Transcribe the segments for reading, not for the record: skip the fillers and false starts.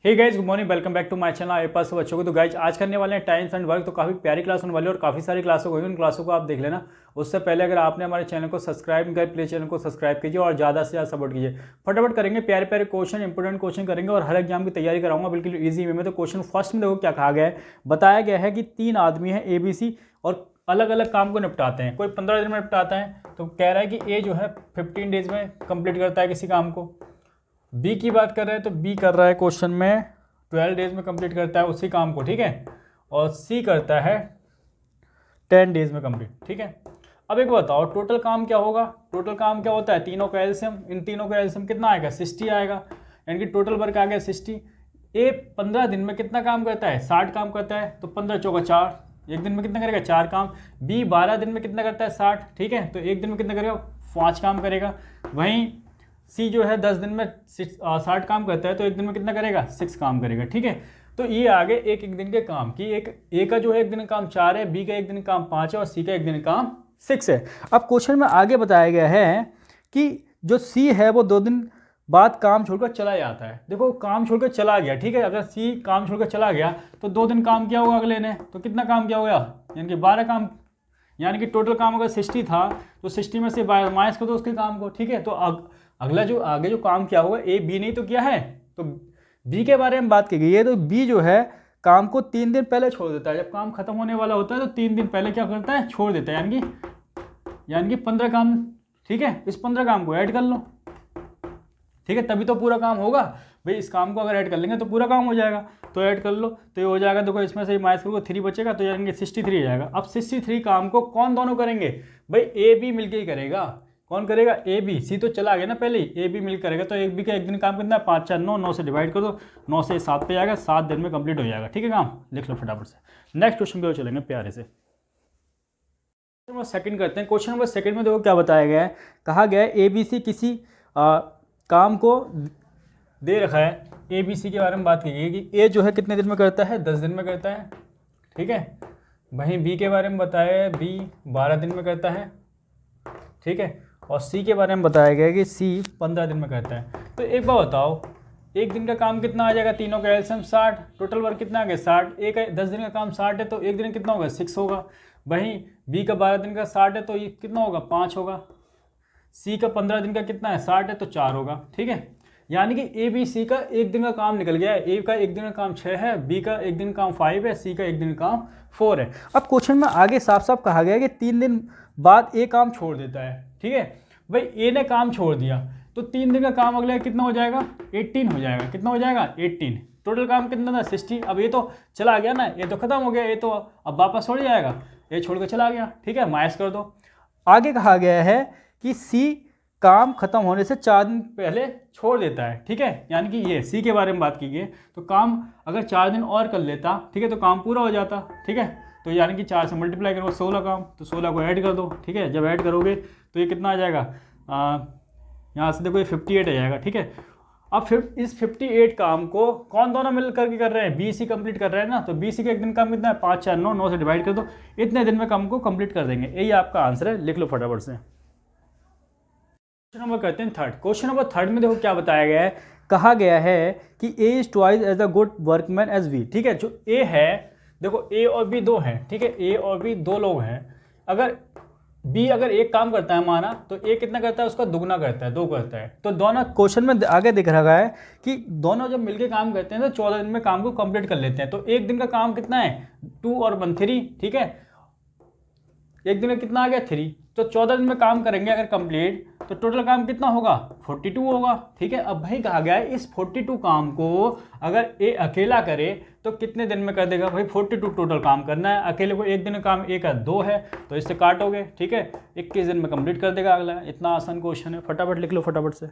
Hey guys, good morning, welcome back to my channel आपके पास बच्चों को। तो गाइज आज करने वाले हैं टाइम्स एंड वर्क। तो काफ़ी प्यारी क्लास होने वाली है और काफ़ी सारी क्लासों को उन क्लासों को आप देख लेना। उससे पहले अगर आपने हमारे चैनल को सब्सक्राइब नहीं किया, प्लीज चैनल को सब्सक्राइब कीजिए और ज़्यादा से ज़्यादा सपोर्ट कीजिए। फटाफट करेंगे, प्यारे प्यारे क्वेश्चन, इंपोर्टेंट क्वेश्चन करेंगे और हर एग्जाम की तैयारी कराऊंगा बिल्कुल ईजी वे में। तो क्वेश्चन फर्स्ट में देखो क्या कहा गया है। बताया गया है कि 3 आदमी हैं ABC और अलग अलग काम को निपटाते हैं। कोई 15 दिन में निपटाता है, तो कह रहा है कि ए जो है 15 डेज में कंप्लीट करता है किसी काम को। बी की बात कर रहे हैं तो बी कर रहा है क्वेश्चन में 12 डेज में कंप्लीट करता है उसी काम को, ठीक है। और सी करता है 10 डेज में कंप्लीट, ठीक है। अब एक बताओ टोटल काम क्या होगा। टोटल काम क्या होता है, तीनों का एलसीएम, इन तीनों का एलसीएम कितना आएगा, 60 आएगा। यानी कि टोटल वर्क आ गया 60। ए 15 दिन में कितना काम करता है, 60 काम करता है। तो 15 चौका 4, एक दिन में कितना करेगा, 4 काम। बी 12 दिन में कितना करता है, 60, ठीक है। तो एक दिन में कितना करेगा, 5 काम करेगा। वहीं सी जो है 10 दिन में 60 काम करता है, तो एक दिन में कितना करेगा, 6 काम करेगा, ठीक है। तो ये आगे एक एक दिन के काम की, एक ए का जो है एक दिन का काम 4 है, बी का एक दिन का काम 5 है और सी का एक दिन का काम 6 है। अब क्वेश्चन में आगे बताया गया है कि जो सी है वो 2 दिन बाद काम छोड़कर चला जाता है। देखो काम छोड़कर चला गया, ठीक है। अगर सी काम छोड़कर चला गया तो 2 दिन काम किया होगा अगले ने, तो कितना काम किया होगा, यानी कि 12 काम। यानी कि टोटल काम अगर 60 था तो 60 में से माइनस कर दो उसके काम को, ठीक है। तो अगला जो आगे जो काम किया होगा ए बी नहीं तो किया है, तो बी के बारे में बात की गई है। तो बी जो है काम को 3 दिन पहले छोड़ देता है। जब काम खत्म होने वाला होता है तो 3 दिन पहले क्या करता है, छोड़ देता है। यानी कि 15 काम, ठीक है। इस 15 काम को ऐड कर लो, ठीक है, तभी तो पूरा काम होगा भाई। इस काम को अगर ऐड कर लेंगे तो पूरा काम हो जाएगा। तो ऐड कर लो तो ये हो जाएगा। देखो इसमें से माइनस करोगे 3 बचेगा, तो यानी कि 63 हो जाएगा। अब 63 काम को कौन दोनों करेंगे भाई, ए बी मिलकर ही करेगा। कौन करेगा, ए बी। सी तो चला गया ना पहले ही, ए बी मिल करेगा। तो एक बी का एक दिन काम कितना है, 5 4 9, 9 से डिवाइड कर दो, 9 से 7 पे जाएगा, 7 दिन में कंप्लीट हो जाएगा, ठीक है। काम लिख लो फटाफट से। नेक्स्ट क्वेश्चन पे चलेंगे प्यारे से। सेकंड करते हैं। क्वेश्चन नंबर सेकंड में देखो क्या बताया गया है। कहा गया है ए बी सी किसी काम को दे रखा है। ए बी सी के बारे में बात की गई कि ए जो है कितने दिन में करता है, 10 दिन में करता है, ठीक है। वहीं बी के बारे में बताया है, बी 12 दिन में करता है, ठीक है। और सी के बारे में बताया गया है कि सी 15 दिन में करता है। तो एक बार बताओ, एक दिन का काम कितना आ जाएगा, तीनों का एलसीएम 60, टोटल वर्क कितना आ गया 60। एक 10 दिन का काम 60 है तो एक दिन कितना होगा, 6 होगा। वहीं बी का 12 दिन का 60 है तो ये कितना होगा, 5 होगा। सी का 15 दिन का कितना है, 60 है तो 4 होगा, ठीक है। यानी कि ए बी सी का एक दिन का काम निकल गया है। ए का एक दिन का काम 6 है, बी का एक दिन का काम 5 है, सी का एक दिन का काम 4 है। अब क्वेश्चन में आगे साफ साफ कहा गया है कि 3 दिन बाद ए काम छोड़ देता है, ठीक है। भाई ए ने काम छोड़ दिया तो 3 दिन का काम अगले कितना हो जाएगा, 18 हो जाएगा। कितना हो जाएगा, 18। टोटल काम कितना था, 60। अब ये तो चला गया ना, ये तो खत्म हो गया, ये तो अब वापस छोड़ जाएगा, ये छोड़ कर चला गया, ठीक है। माइनस कर दो। आगे कहा गया है कि सी काम खत्म होने से 4 दिन पहले छोड़ देता है, ठीक है। यानी कि ये सी के बारे में बात की गई। तो काम अगर 4 दिन और कर लेता, ठीक है, तो काम पूरा हो जाता, ठीक है। तो यानी कि 4 से मल्टीप्लाई करो 16 काम, तो 16 को ऐड कर दो, ठीक है। जब ऐड करोगे तो ये कितना आ जाएगा, यहाँ से देखो ये 58 आ जाएगा, ठीक है। अब फिर इस 58 काम को कौन दोनों मिल करके कर रहे हैं, बी सी कंप्लीट कर रहे हैं ना। तो बी सी का एक दिन काम कितना है, 5 4 9, 9 से डिवाइड कर दो, इतने दिन में काम को कंप्लीट कर देंगे। यही आपका आंसर है, लिख लो फटाफट से। क्वेश्चन नंबर करते हैं थर्ड। क्वेश्चन नंबर थर्ड में देखो क्या बताया गया है। कहा गया है कि A is twice as a good workman as B, ठीक है। जो ए है, देखो ए और बी 2 हैं, ठीक है। ए और बी 2 लोग हैं। अगर बी अगर एक काम करता है माना, तो ए कितना करता है, उसका दुगना करता है, 2 करता है। तो दोनों क्वेश्चन में आगे दिख रहा है कि दोनों जब मिलके काम करते हैं तो 14 दिन में काम को कंप्लीट कर लेते हैं। तो एक दिन का काम कितना है, 2 और 1 3, ठीक है। एक दिन में कितना आ गया, 3। तो 14 दिन में काम करेंगे अगर कंप्लीट, तो टोटल काम कितना होगा, 42 होगा, ठीक है। अब भाई कहा गया है इस 42 काम को अगर ए अकेला करे तो कितने दिन में कर देगा। भाई 42 टोटल काम करना है, अकेले को एक दिन का काम एक है 2 है, तो इससे काटोगे, ठीक है। 21 दिन में कंप्लीट कर देगा अगला। इतना आसान क्वेश्चन है, फटाफट लिख लो फटाफट से।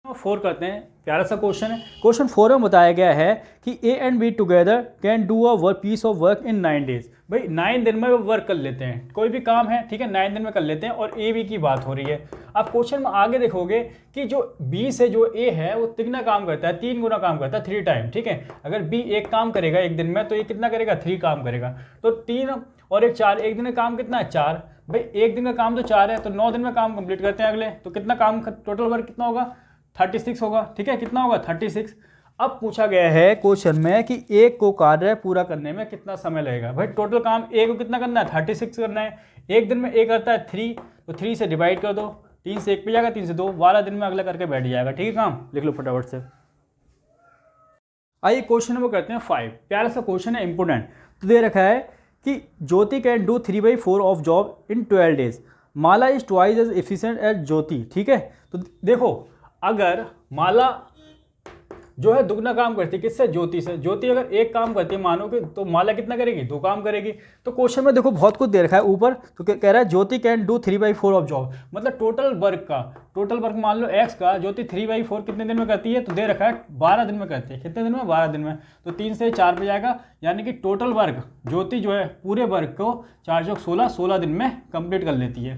4 करते हैं, प्यारा सा क्वेश्चन है। क्वेश्चन 4 में बताया गया है कि A and B together can do a piece of work in 9 days. भाई 9 दिन में वो वर्क कर लेते हैं, कोई भी काम है, ठीक है, 9 दिन में कर लेते हैं। और ए बी की बात हो रही है। अब क्वेश्चन में आगे देखोगे कि जो बी से जो ए है वो तिगना काम करता है, 3 गुना काम करता है, 3 टाइम, ठीक है। अगर बी एक काम करेगा एक दिन में तो ये कितना करेगा, 3 काम करेगा। तो 3 और 1 4, एक दिन का काम कितना है, 4। भाई एक दिन का काम तो 4 है, तो 9 दिन में काम कंप्लीट करते हैं अगले। तो कितना काम टोटल वर्क कितना होगा, 36 होगा, ठीक है, कितना होगा 36। अब पूछा गया है क्वेश्चन में कि एक को कार्य पूरा करने में कितना समय लगेगा। भाई टोटल काम ए को कितना करना है 36 करना है। एक दिन में ए करता है 3, तो 3 से डिवाइड कर दो, 3 से 1 पे जाएगा, 3 से 2, 12 दिन में अगला करके बैठ जाएगा, ठीक है। काम लिख लो फटाफट से। आइए क्वेश्चन नंबर करते हैं 5। प्यारा सा क्वेश्चन है, इंपोर्टेंट। तो दे रखा है कि Jyoti can do 3/4 of job in 12 days, Mala is twice as efficient as Jyoti, ठीक है। तो देखो अगर माला जो है दुगना काम करती है किससे, ज्योति से। ज्योति अगर एक काम करती है मानो कि, तो माला कितना करेगी, 2 काम करेगी। तो क्वेश्चन में देखो बहुत कुछ दे रखा है ऊपर, तो कह रहा है ज्योति कैन डू 3/4 ऑफ जॉब, मतलब टोटल वर्क मान लो x का, ज्योति 3/4 कितने दिन में करती है, तो दे रखा है 12 दिन में करती है। कितने दिन में, 12 दिन में। तो 3 से 4 पे जाएगा, यानी कि टोटल वर्क ज्योति जो है पूरे वर्क को 4 चौक 16 दिन में कंप्लीट कर लेती है।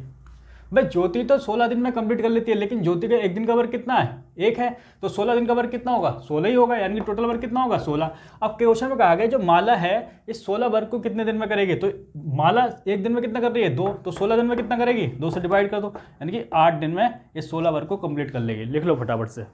भाई ज्योति तो 16 दिन में कंप्लीट कर लेती है, लेकिन ज्योति का एक दिन का वर्क कितना है, 1 है, तो 16 दिन का वर्क कितना होगा, 16 ही होगा, यानी कि टोटल वर्क कितना होगा 16। अब क्वेश्चन में कहा गया जो माला है इस 16 वर्क को कितने दिन में करेगी, तो माला एक दिन में कितना कर रही है 2, तो 16 दिन में कितना करेगी, 2 से डिवाइड कर दो, यानी कि 8 दिन में इस 16 वर्क को कंप्लीट कर लेगी। लिख लो फटाफट से।